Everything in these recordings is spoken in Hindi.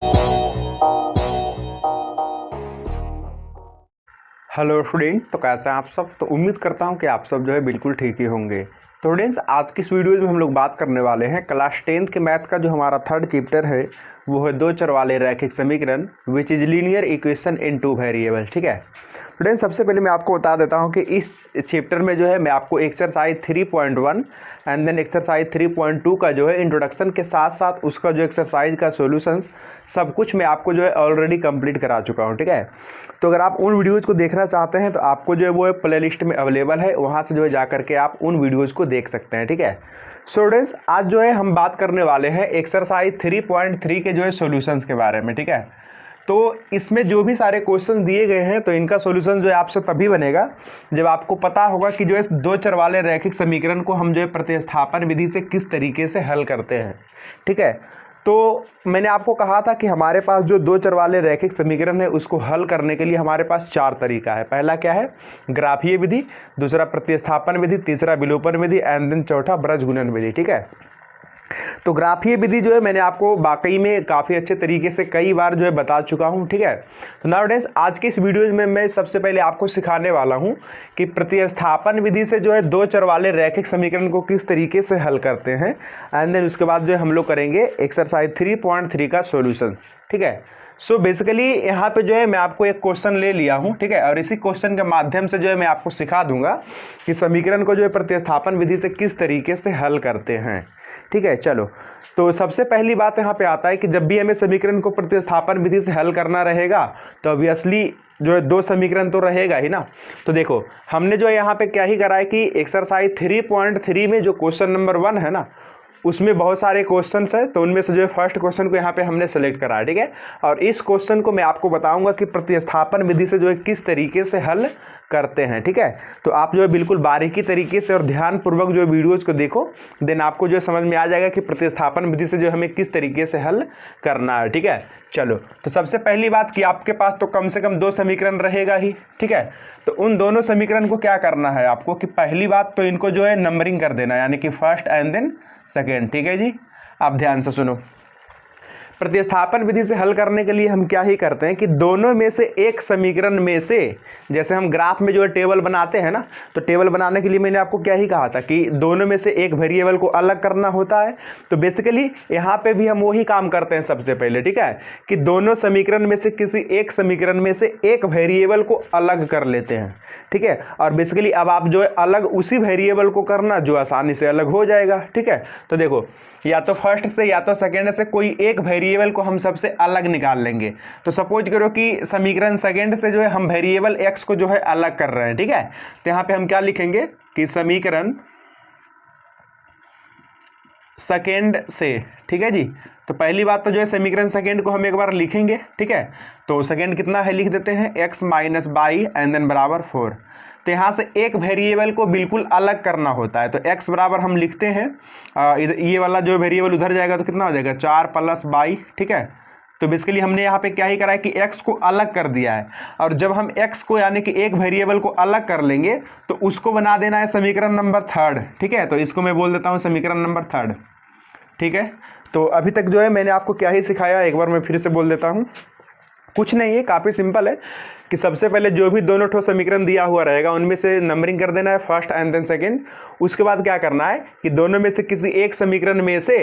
हेलो स्टूडेंट, तो कैसे हैं आप सब। तो उम्मीद करता हूं कि आप सब जो है बिल्कुल ठीक ही होंगे। तो स्टूडेंट्स, आज की इस वीडियो में हम लोग बात करने वाले हैं क्लास 10th के मैथ का जो हमारा थर्ड चैप्टर है वो है दो चर वाले रैखिक समीकरण which is linear equation in two variable. ठीक है स्टूडेंट्स, सबसे पहले मैं आपको बता देता हूं कि इस चैप्टर में जो है मैं आपको एक्सरसाइज 3.1 एंड देन एक्सरसाइज 3.2 का जो है इंट्रोडक्शन के साथ साथ उसका जो एक्सरसाइज का सॉल्यूशंस सब कुछ मैं आपको जो है ऑलरेडी कंप्लीट करा चुका हूं। ठीक है, तो अगर आप उन वीडियोज़ को देखना चाहते हैं तो आपको जो है वो प्ले लिस्ट में अवेलेबल है, वहाँ से जो है जा करके आप उन वीडियोज़ को देख सकते हैं। ठीक है स्टूडेंट्स, आज जो है हम बात करने वाले हैं एक्सरसाइज 3.3 के जो है सॉल्यूशंस के बारे में। ठीक है, तो इसमें जो भी सारे क्वेश्चन दिए गए हैं तो इनका सॉल्यूशन जो है आपसे तभी बनेगा जब आपको पता होगा कि जो है दो चर वाले रैखिक समीकरण को हम जो है प्रतिस्थापन विधि से किस तरीके से हल करते हैं। ठीक है, तो मैंने आपको कहा था कि हमारे पास जो दो चर वाले रैखिक समीकरण है उसको हल करने के लिए हमारे पास चार तरीका है। पहला क्या है, ग्राफीय विधि, दूसरा प्रतिस्थापन विधि, तीसरा विलोपन विधि एंड देन चौथा ब्रजगुणन विधि। ठीक है, तो ग्राफीय विधि जो है मैंने आपको वाकई में काफ़ी अच्छे तरीके से कई बार जो है बता चुका हूं। ठीक है, तो नाउअडेज आज के इस वीडियो में मैं सबसे पहले आपको सिखाने वाला हूं कि प्रतिस्थापन विधि से जो है दो चर वाले रैखिक समीकरण को किस तरीके से हल करते हैं एंड देन उसके बाद जो है हम लोग करेंगे एक्सरसाइज 3.3 का सॉल्यूशन। ठीक है, सो बेसिकली यहाँ पे जो है मैं आपको एक क्वेश्चन ले लिया हूँ। ठीक है, और इसी क्वेश्चन के माध्यम से जो है मैं आपको सिखा दूंगा कि समीकरण को जो है प्रतिस्थापन विधि से किस तरीके से हल करते हैं। ठीक है, चलो तो सबसे पहली बात यहाँ पे आता है कि जब भी हमें समीकरण को प्रतिस्थापन विधि से हल करना रहेगा तो ऑब्वियसली जो है दो समीकरण तो रहेगा ही ना। तो देखो हमने जो यहाँ पे क्या ही करा है कि एक्सरसाइज 3.3 में जो क्वेश्चन नंबर 1 है ना उसमें बहुत सारे क्वेश्चंस हैं, तो उनमें से जो है फर्स्ट क्वेश्चन को यहाँ पे हमने सेलेक्ट करा है। ठीक है, और इस क्वेश्चन को मैं आपको बताऊंगा कि प्रतिस्थापन विधि से जो है किस तरीके से हल करते हैं। ठीक है, तो आप जो है बिल्कुल बारीकी तरीके से और ध्यानपूर्वक जो है वीडियोज़ को देखो, देन आपको जो समझ में आ जाएगा कि प्रतिस्थापन विधि से जो हमें किस तरीके से हल करना है। ठीक है, चलो तो सबसे पहली बात कि आपके पास तो कम से कम दो समीकरण रहेगा ही। ठीक है, तो उन दोनों समीकरण को क्या करना है आपको कि पहली बात तो इनको जो है नंबरिंग कर देना, यानी कि फर्स्ट एंड देन सेकेंड। ठीक है जी, आप ध्यान से सुनो। प्रतिस्थापन विधि से हल करने के लिए हम क्या ही करते हैं कि दोनों में से एक समीकरण में से, जैसे हम ग्राफ में जो है टेबल बनाते हैं ना, तो टेबल बनाने के लिए मैंने आपको क्या ही कहा था कि दोनों में से एक वेरिएबल को अलग करना होता है। तो बेसिकली यहाँ पे भी हम वही काम करते हैं सबसे पहले। ठीक है, कि दोनों समीकरण में से किसी एक समीकरण में से एक वेरिएबल को अलग कर लेते हैं। ठीक है, और बेसिकली अब आप जो है अलग उसी वेरिएबल को करना जो आसानी से अलग हो जाएगा। ठीक है, तो देखो या तो फर्स्ट से या तो सेकेंड से कोई एक वेरिएबल को हम सबसे अलग निकाल लेंगे। तो सपोज करो कि समीकरण सेकेंड से जो है हम वेरिएबल एक्स को जो है अलग कर रहे हैं। ठीक है, तो यहाँ पे हम क्या लिखेंगे कि समीकरण सेकेंड से। ठीक है जी, तो पहली बात तो जो है समीकरण सेकेंड को हम एक बार लिखेंगे। ठीक है, तो सेकेंड कितना है लिख देते हैं x minus by and then बराबर 4। तो यहाँ से एक वेरिएबल को बिल्कुल अलग करना होता है, तो x बराबर हम लिखते हैं ये वाला जो वेरिएबल उधर जाएगा तो कितना हो जाएगा 4 प्लस बाई। ठीक है, तो बेसिकली हमने यहाँ पे क्या ही करा है कि x को अलग कर दिया है, और जब हम x को यानी कि एक वेरिएबल को अलग कर लेंगे तो उसको बना देना है समीकरण नंबर थर्ड। ठीक है, तो इसको मैं बोल देता हूँ समीकरण नंबर थर्ड। ठीक है, तो अभी तक जो है मैंने आपको क्या ही सिखाया, एक बार मैं फिर से बोल देता हूँ। कुछ नहीं है, काफ़ी सिंपल है कि सबसे पहले जो भी दोनों ठो समीकरण दिया हुआ रहेगा उनमें से नंबरिंग कर देना है फर्स्ट एंड देन सेकेंड। उसके बाद क्या करना है कि दोनों में से किसी एक समीकरण में से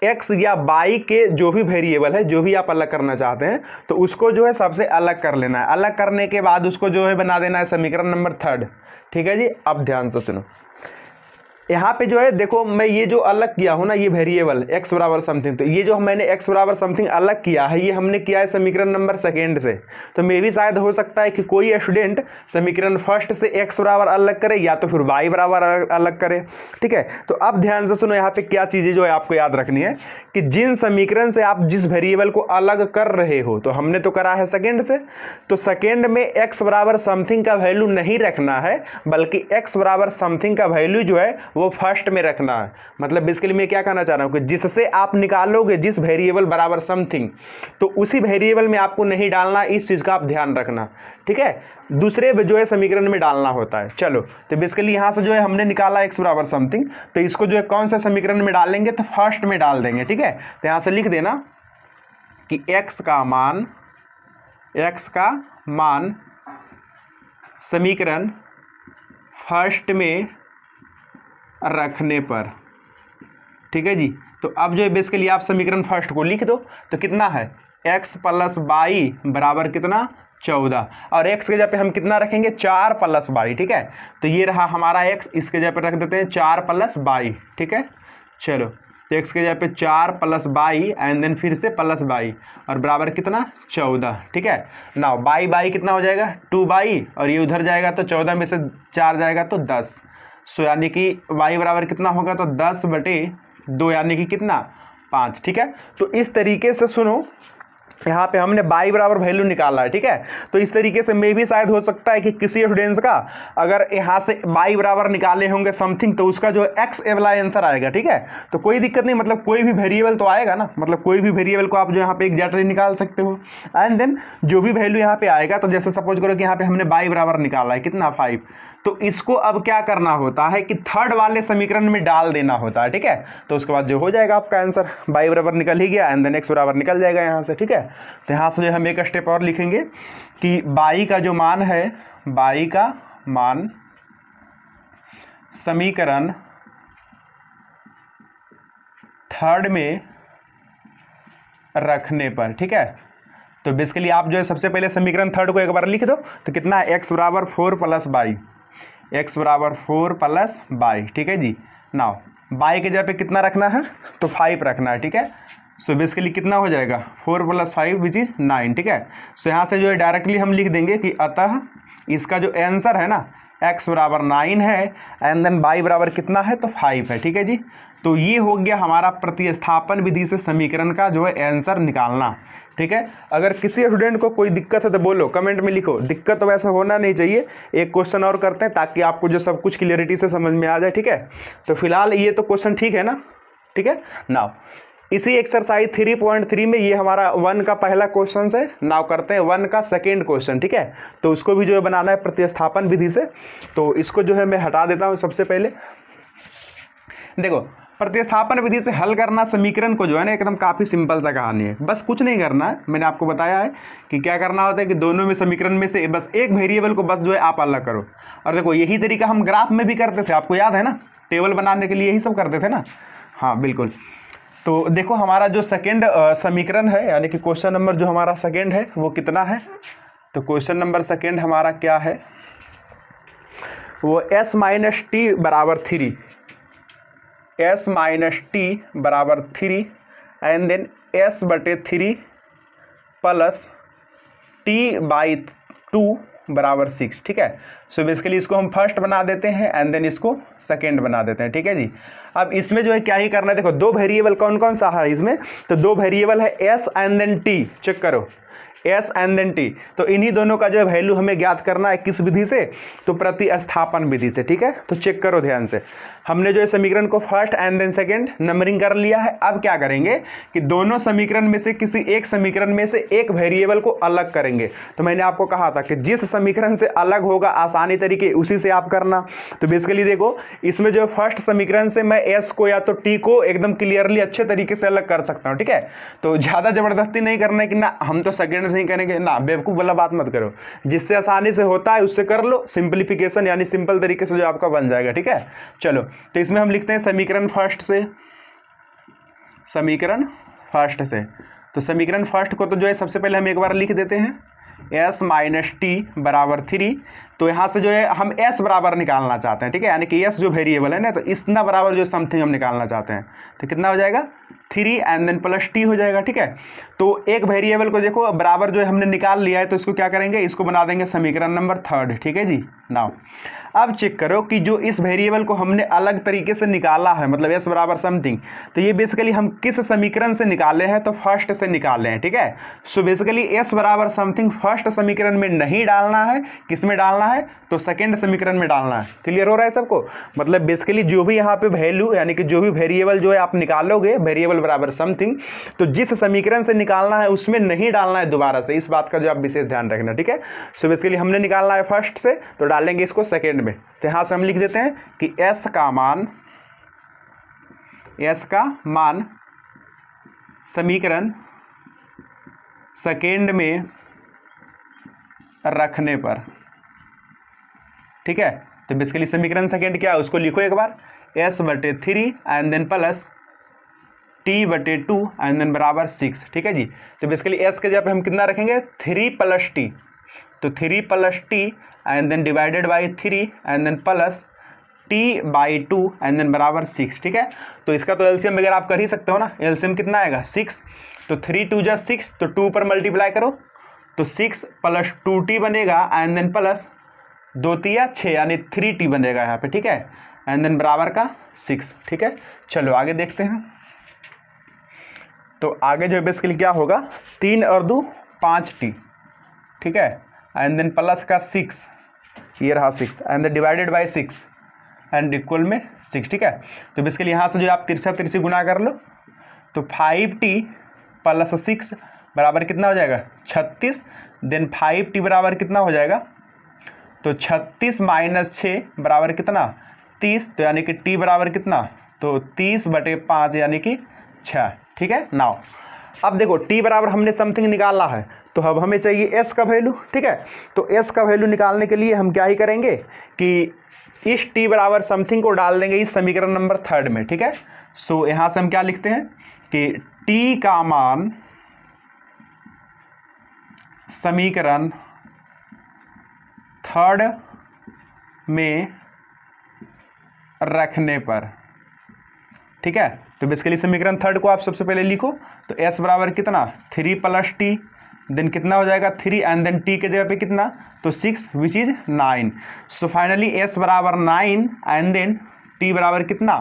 एक्स या वाई के जो भी वेरिएबल है, जो भी आप अलग करना चाहते हैं, तो उसको जो है सबसे अलग कर लेना है। अलग करने के बाद उसको जो है बना देना है समीकरण नंबर थर्ड। ठीक है जी, अब ध्यान से सुनो। यहाँ पे जो है देखो मैं ये जो अलग किया हूँ ना, ये वेरिएबल x बराबर समथिंग, तो ये जो मैंने x बराबर समथिंग अलग किया है ये हमने किया है समीकरण नंबर सेकेंड से। तो मे भी शायद हो सकता है कि कोई स्टूडेंट समीकरण फर्स्ट से x बराबर अलग करे या तो फिर y बराबर अलग करे। ठीक है, तो अब ध्यान से सुनो, यहाँ पे क्या चीज़ें जो है आपको याद रखनी है कि जिन समीकरण से आप जिस वेरिएबल को अलग कर रहे हो, तो हमने तो करा है सेकेंड से, तो सेकेंड में x बराबर समथिंग का वैल्यू नहीं रखना है, बल्कि x बराबर समथिंग का वैल्यू जो है वो फर्स्ट में रखना है। मतलब बेसिकली मैं क्या कहना चाह रहा हूँ कि जिससे आप निकालोगे जिस वेरिएबल बराबर समथिंग, तो उसी वेरिएबल में आपको नहीं डालना, इस चीज़ का आप ध्यान रखना। ठीक है, दूसरे जो है समीकरण में डालना होता है। चलो, तो बेसिकली यहाँ से जो है हमने निकाला x बराबर समथिंग, तो इसको जो है कौन सा समीकरण में डालेंगे, तो फर्स्ट में डाल देंगे। ठीक है, तो यहाँ से लिख देना कि x का मान समीकरण फर्स्ट में रखने पर, ठीक है जी। तो अब जो है बेसिकली आप समीकरण फर्स्ट को लिख दो, तो कितना है x प्लस बाई बराबर कितना 14, और x के जगह पे हम कितना रखेंगे 4 प्लस बाई, ठीक है। तो ये रहा हमारा x, इसके जगह पे रख देते हैं 4 प्लस बाई, ठीक है। चलो तो x के जगह पे 4 प्लस बाई एंड देन फिर से प्लस बाई और बराबर कितना 14, ठीक है। नाउ बाई बाई कितना हो जाएगा 2 बाई, और ये उधर जाएगा तो 14 में से 4 जाएगा तो 10, सो यानी कि y बराबर कितना होगा तो 10/2 यानी कि कितना 5, ठीक है। तो इस तरीके से सुनो, यहाँ पे हमने y बराबर वैल्यू निकाला है, ठीक है। तो इस तरीके से मे भी शायद हो सकता है कि किसी स्टूडेंट्स का अगर यहाँ से y बराबर निकाले होंगे समथिंग, तो उसका जो x ए वाला आंसर आएगा, ठीक है। तो कोई दिक्कत नहीं, मतलब कोई भी वेरिएबल तो आएगा ना, मतलब कोई भी वेरिएबल को आप जो यहाँ पे एग्जैक्टली निकाल सकते हो। एंड देन जो भी वैल्यू यहाँ पे आएगा, तो जैसे सपोज करो कि यहाँ पे हमने y बराबर निकाला है कितना 5, तो इसको अब क्या करना होता है कि थर्ड वाले समीकरण में डाल देना होता है, ठीक है। तो उसके बाद जो हो जाएगा आपका आंसर y बराबर निकल ही गया एंड देन x बराबर निकल जाएगा यहाँ से, ठीक है। तो यहाँ से जो हम एक स्टेप और लिखेंगे कि y का जो मान है, y का मान समीकरण थर्ड में रखने पर, ठीक है। तो बेसिकली आप जो है सबसे पहले समीकरण थर्ड को एक बार लिख दो, तो कितना है x बराबर 4 प्लस बाई, x बराबर 4 प्लस बाई, ठीक है जी। नाउ बाई के जगह पे कितना रखना है तो 5 रखना है, ठीक है। सो बेसिकली कितना हो जाएगा 4 + 5 विच इज 9, ठीक है। सो यहाँ से जो है डायरेक्टली हम लिख देंगे कि अतः इसका जो आंसर है ना x बराबर 9 है एंड देन y बराबर कितना है तो 5 है, ठीक है जी। तो ये हो गया हमारा प्रतिस्थापन विधि से समीकरण का जो है आंसर निकालना, ठीक है। अगर किसी स्टूडेंट को कोई दिक्कत है तो बोलो, कमेंट में लिखो, दिक्कत तो वैसे होना नहीं चाहिए। एक क्वेश्चन और करते हैं ताकि आपको जो सब कुछ क्लियरिटी से समझ में आ जाए, ठीक है। तो फिलहाल ये तो क्वेश्चन ठीक है ना, ठीक है। नाउ इसी एक्सरसाइज 3.3 में ये हमारा 1 का पहला क्वेश्चन है। नाउ करते हैं 1 का सेकेंड क्वेश्चन, ठीक है। तो उसको भी जो है बनाना है प्रतिस्थापन विधि से, तो इसको जो है मैं हटा देता हूँ सबसे पहले। देखो प्रतिस्थापन विधि से हल करना समीकरण को जो है ना एकदम काफ़ी सिंपल सा कहानी है, बस कुछ नहीं करना है। मैंने आपको बताया है कि क्या करना होता है कि दोनों में समीकरण में से बस एक वेरिएबल को बस जो है आप अलग करो। और देखो यही तरीका हम ग्राफ में भी करते थे, आपको याद है ना, टेबल बनाने के लिए यही सब करते थे ना, हाँ बिल्कुल। तो देखो हमारा जो सेकेंड समीकरण है यानी कि क्वेश्चन नंबर जो हमारा सेकेंड है वो कितना है, तो क्वेश्चन नंबर सेकेंड हमारा क्या है, वो s - t बराबर 3, s - t बराबर 3 and then s/3 plus t/2 बराबर 6, ठीक है। सो बेसिकली इसको हम फर्स्ट बना देते हैं एंड देन इसको सेकेंड बना देते हैं, ठीक है जी। अब इसमें जो है क्या ही करना है, देखो दो वेरिएबल कौन कौन सा है इसमें, तो दो वेरिएबल है s and then t, check करो s एंड देन t। तो इन्हीं दोनों का जो है वैल्यू हमें ज्ञात करना है किस विधि से, तो प्रतिस्थापन विधि से, ठीक है। तो चेक करो ध्यान से, हमने जो है समीकरण को first and then second numbering कर लिया है। अब क्या करेंगे कि दोनों समीकरण में से किसी एक समीकरण में से एक वेरिएबल को अलग करेंगे। तो मैंने आपको कहा था कि जिस समीकरण से अलग होगा आसानी तरीके उसी से आप करना। तो बेसिकली देखो इसमें जो फर्स्ट समीकरण से मैं s को या तो t को एकदम क्लियरली अच्छे तरीके से अलग कर सकता हूँ, ठीक है। तो ज़्यादा ज़बरदस्ती नहीं करना है कि ना हम तो सेकेंड से ही करेंगे, ना बेवकूफ़ वाला बात मत करो, जिससे आसानी से होता है उससे कर लो, सिंप्लीफिकेशन यानी सिंपल तरीके से जो आपका बन जाएगा, ठीक है। चलो तो इसमें हम लिखते हैं समीकरण फर्स्ट से, समीकरण फर्स्ट से। तो समीकरण फर्स्ट को तो जो है सबसे पहले हम एक बार लिख देते हैं s - t बराबर 3। तो यहाँ से जो है हम s बराबर निकालना चाहते हैं, ठीक है, यानी कि s जो वेरिएबल है ना, तो इतना बराबर जो समथिंग हम निकालना चाहते हैं, तो कितना हो जाएगा 3 एंड देन प्लस t हो जाएगा, ठीक है। तो एक वेरिएबल को देखो बराबर जो है हमने निकाल लिया है, तो इसको क्या करेंगे, इसको बना देंगे समीकरण नंबर थर्ड, ठीक है जी। नाउ अब चेक करो कि जो इस वेरिएबल को हमने अलग तरीके से निकाला है, मतलब s बराबर समथिंग, तो ये बेसिकली हम किस समीकरण से निकाले हैं, तो फर्स्ट से निकाले हैं, ठीक है। सो बेसिकली s बराबर समथिंग फर्स्ट समीकरण में नहीं डालना है, किस में डालना है, तो सेकेंड समीकरण में डालना है। क्लियर हो रहा है सबको, मतलब बेसिकली जो भी यहाँ पे वैल्यू यानी कि जो भी वेरिएबल जो है आप निकालोगे वेरिएबल बराबर समथिंग, तो जिस समीकरण से निकालना है उसमें नहीं डालना है दोबारा से, इस बात का जो आप विशेष ध्यान रखना, ठीक है। सो बेसिकली हमने निकालना है फर्स्ट से, तो डालेंगे इसको सेकेंड में। तो यहाँ से हम लिख देते हैं कि s का मान समीकरण सेकेंड में रखने पर, ठीक है। तो बेसिकली समीकरण सेकेंड क्या है उसको लिखो एक बार, s/3 and then plus t/2 and then बराबर 6, ठीक है जी। तो बेसिकली s के जगह पे हम कितना रखेंगे 3 + t, तो 3 + t and then divided by 3 and then plus t/2 and then बराबर 6, ठीक है। तो इसका तो एलसीएम वगैरह आप कर ही सकते हो ना, एलसीएम कितना आएगा 6, तो 3 2 जा 6, तो 2 पर मल्टीप्लाई करो तो 6 + 2t बनेगा एंड देन प्लस 2 तिया 6 यानी 3t बनेगा यहाँ पे, ठीक है, एंड देन बराबर का 6, ठीक है। चलो आगे देखते हैं। तो आगे जो बेसिकली क्या होगा 3 और 2 5t, ठीक है, एंड देन प्लस का 6, ये रहा 6 and then divided by 6 and equal में 6, ठीक है। तो बेसिकली यहाँ से जो आप तिरछा तिरछी गुना कर लो तो 5t + 6 बराबर कितना हो जाएगा 36, देन 5t बराबर कितना हो जाएगा, तो 36 - 6 बराबर कितना 30, तो यानी कि t बराबर कितना, तो 30/5 यानी कि 6, ठीक है। नाउ अब देखो t बराबर हमने समथिंग निकाला है, तो अब हमें चाहिए s का वैल्यू, ठीक है। तो s का वैल्यू निकालने के लिए हम क्या ही करेंगे कि इस t बराबर समथिंग को डाल देंगे इस समीकरण नंबर 3 में, ठीक है। सो यहाँ से हम क्या लिखते हैं कि t का मान समीकरण 3 में रखने पर, ठीक है। तो बेसिकली समीकरण 3 को आप सबसे पहले लिखो, तो s बराबर कितना 3 + t, देन कितना हो जाएगा 3 एंड देन t के जगह पे कितना, तो 6 which is 9। So finally s बराबर 9 एंड देन t बराबर कितना,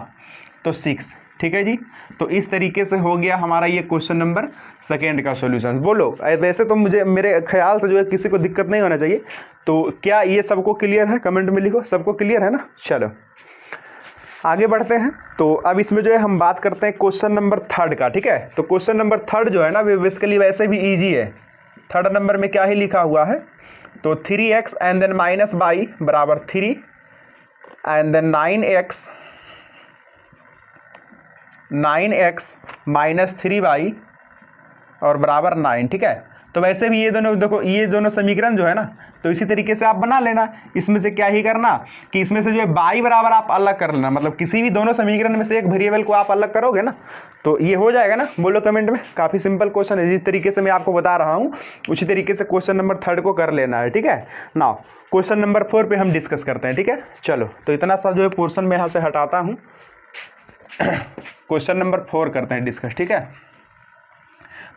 तो 6, ठीक है जी। तो इस तरीके से हो गया हमारा ये क्वेश्चन नंबर सेकेंड का सॉल्यूशन। बोलो वैसे तो मुझे मेरे ख्याल से जो है किसी को दिक्कत नहीं होना चाहिए, तो क्या ये सबको क्लियर है, कमेंट में लिखो सबको क्लियर है ना। चलो आगे बढ़ते हैं। तो अब इसमें जो है हम बात करते हैं क्वेश्चन नंबर 3 का, ठीक है। तो क्वेश्चन नंबर 3 जो है ना बेसिकली वैसे भी ईजी है। 3 नंबर में क्या ही लिखा हुआ है, तो 3x एंड देन -y बराबर 3 एंड देन 9x -3y और बराबर 9, ठीक है। तो वैसे भी ये दोनों देखो, ये दोनों समीकरण जो है ना, तो इसी तरीके से आप बना लेना। इसमें से क्या ही करना कि इसमें से जो है y बराबर आप अलग कर लेना, मतलब किसी भी दोनों समीकरण में से एक वेरिएबल को आप अलग करोगे ना तो ये हो जाएगा ना। बोलो कमेंट में। काफ़ी सिंपल क्वेश्चन है, जिस तरीके से मैं आपको बता रहा हूँ उसी तरीके से क्वेश्चन नंबर 3 को कर लेना है, ठीक है। नाउ क्वेश्चन नंबर 4 पे हम डिस्कस करते हैं, ठीक है। चलो तो इतना सा जो है पोर्शन में यहाँ से हटाता हूँ, क्वेश्चन नंबर 4 करते हैं डिस्कस, ठीक है।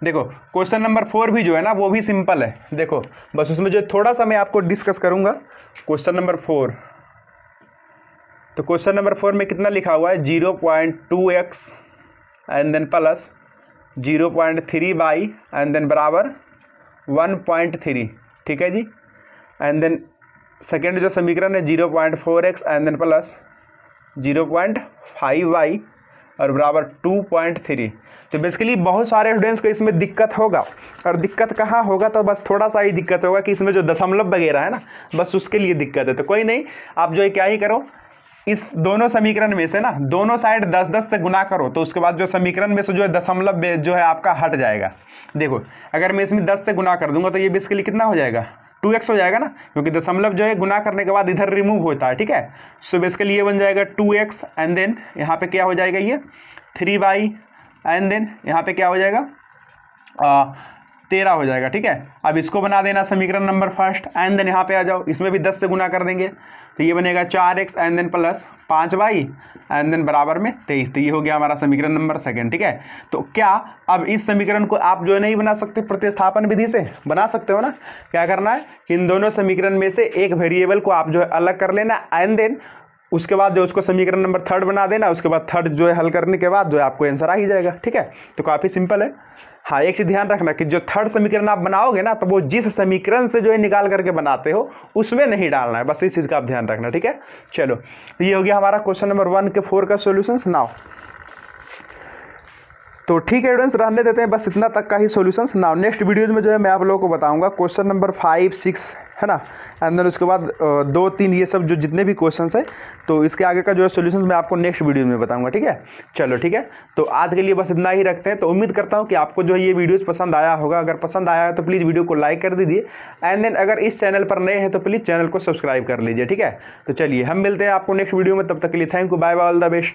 देखो क्वेश्चन नंबर 4 भी जो है ना वो भी सिंपल है। देखो बस उसमें जो थोड़ा सा मैं आपको डिस्कस करूंगा क्वेश्चन नंबर 4। तो क्वेश्चन नंबर 4 में कितना लिखा हुआ है 0.2x and then plus 0.3y and then बराबर 1.3, ठीक है जी। एंड देन सेकेंड जो समीकरण है 0.4x and then plus 0.5y और बराबर 2.3। तो बेसिकली बहुत सारे स्टूडेंट्स को इसमें दिक्कत होगा, और दिक्कत कहाँ होगा, तो बस थोड़ा सा ही दिक्कत होगा कि इसमें जो दशमलव वगैरह है ना बस उसके लिए दिक्कत है। तो कोई नहीं, आप जो है क्या ही करो, इस दोनों समीकरण में से ना दोनों साइड 10-10 से गुना करो, तो उसके बाद जो समीकरण में से जो है दशमलव जो है आपका हट जाएगा। देखो अगर मैं इसमें 10 से गुना कर दूंगा तो ये बेसिकली कितना हो जाएगा 2x हो जाएगा ना, क्योंकि दशमलव जो है गुना करने के बाद इधर रिमूव होता है, ठीक है। सो बेसिकली ये बन जाएगा 2x एंड देन यहाँ पे क्या हो जाएगा ये 3y एंड देन यहाँ पे क्या हो जाएगा 13 हो जाएगा, ठीक है। अब इसको बना देना समीकरण नंबर 1 एंड देन यहाँ पे आ जाओ, इसमें भी 10 से गुना कर देंगे तो ये बनेगा 4x and then plus 5y and then बराबर में 23। तो ये हो गया हमारा समीकरण नंबर 2, ठीक है। तो क्या अब इस समीकरण को आप जो है नहीं बना सकते, प्रतिस्थापन विधि से बना सकते हो ना। क्या करना है, इन दोनों समीकरण में से एक वेरिएबल को आप जो है अलग कर लेना एंड देन उसके बाद जो उसको समीकरण नंबर 3 बना देना। उसके बाद 3 जो है हल करने के बाद जो है आपको आंसर आ ही जाएगा, ठीक है। तो काफ़ी सिंपल है। हाँ एक चीज़ ध्यान रखना कि जो 3 समीकरण आप बनाओगे ना तो वो जिस समीकरण से जो है निकाल करके बनाते हो उसमें नहीं डालना है, बस इस चीज़ का आप ध्यान रखना, ठीक है। चलो तो ये हो गया हमारा क्वेश्चन नंबर 1 के 4 का सोल्यूशन। नाउ तो ठीक है स्टूडेंट्स, रहने देते हैं बस इतना तक का ही सोल्यूशन। नाउ नेक्स्ट वीडियोज़ में जो है मैं आप लोगों को बताऊँगा क्वेश्चन नंबर 5, 6 है ना। एंड देन उसके बाद 2-3 ये सब जो जितने भी क्वेश्चंस है, तो इसके आगे का जो है सोल्यूशंस मैं आपको नेक्स्ट वीडियो में बताऊंगा, ठीक है। चलो ठीक है, तो आज के लिए बस इतना ही रखते हैं। तो उम्मीद करता हूँ कि आपको जो है ये वीडियोस पसंद आया होगा। अगर पसंद आया है तो प्लीज़ वीडियो को लाइक कर दीजिए। एंड देन अगर इस चैनल पर नए हैं तो प्लीज़ चैनल को सब्सक्राइब कर लीजिए, ठीक है। तो चलिए हम मिलते हैं आपको नेक्स्ट वीडियो में, तब तक के लिए thank you, bye bye, all the best.